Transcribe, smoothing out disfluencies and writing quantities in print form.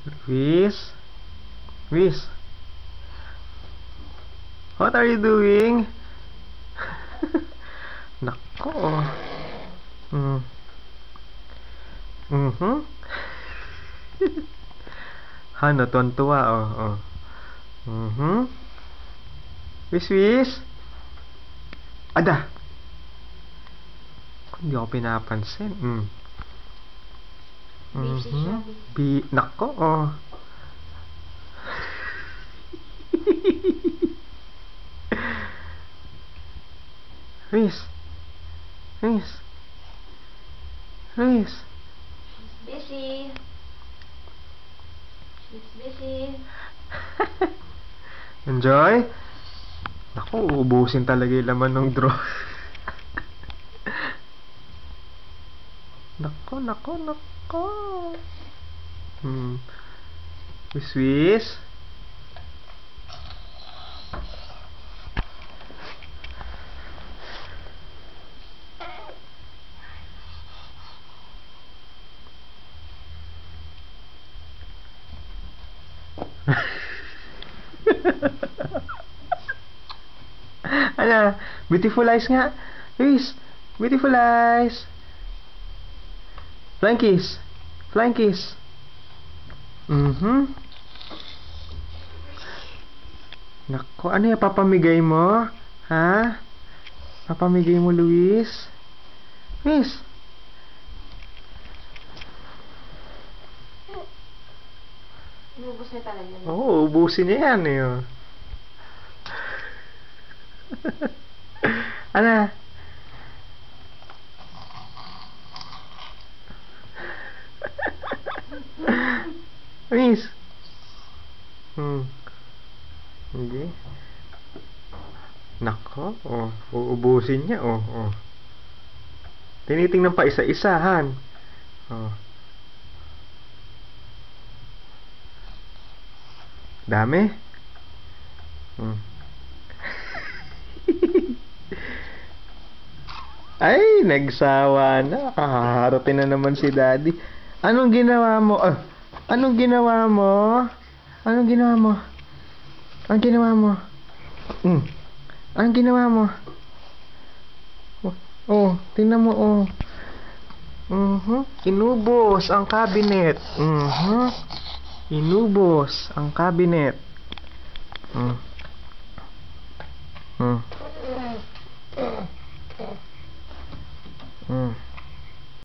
Luis? Luis? What are you doing? Nako. Ano, tuwan-tuwa, oh. Wis. Ada. Hindi ako pinapansin. Nako, oh. Wis. She's busy. Enjoy? Naku, uubusin talaga yung laman ng draw. Nako. Wis. Ano? Beautiful eyes nga. Luis, beautiful eyes. Flying kiss. Nako, ano yung papamigay mo? Ha? Papamigay mo, Luis? Luis? Inubos na talaga. Oo, ubusin niya yan eh. Ano? Luis? Hindi. Nako, uubusin niya, Tinitingnan pa isa-isahan. Dami. Ay, nagsawa na. Harating na naman si Daddy. Anong ginawa mo? Anong ginawa mo? Anong ginawa mo? Tingnan mo, Inubos ang cabinet. Inubos ang cabinet.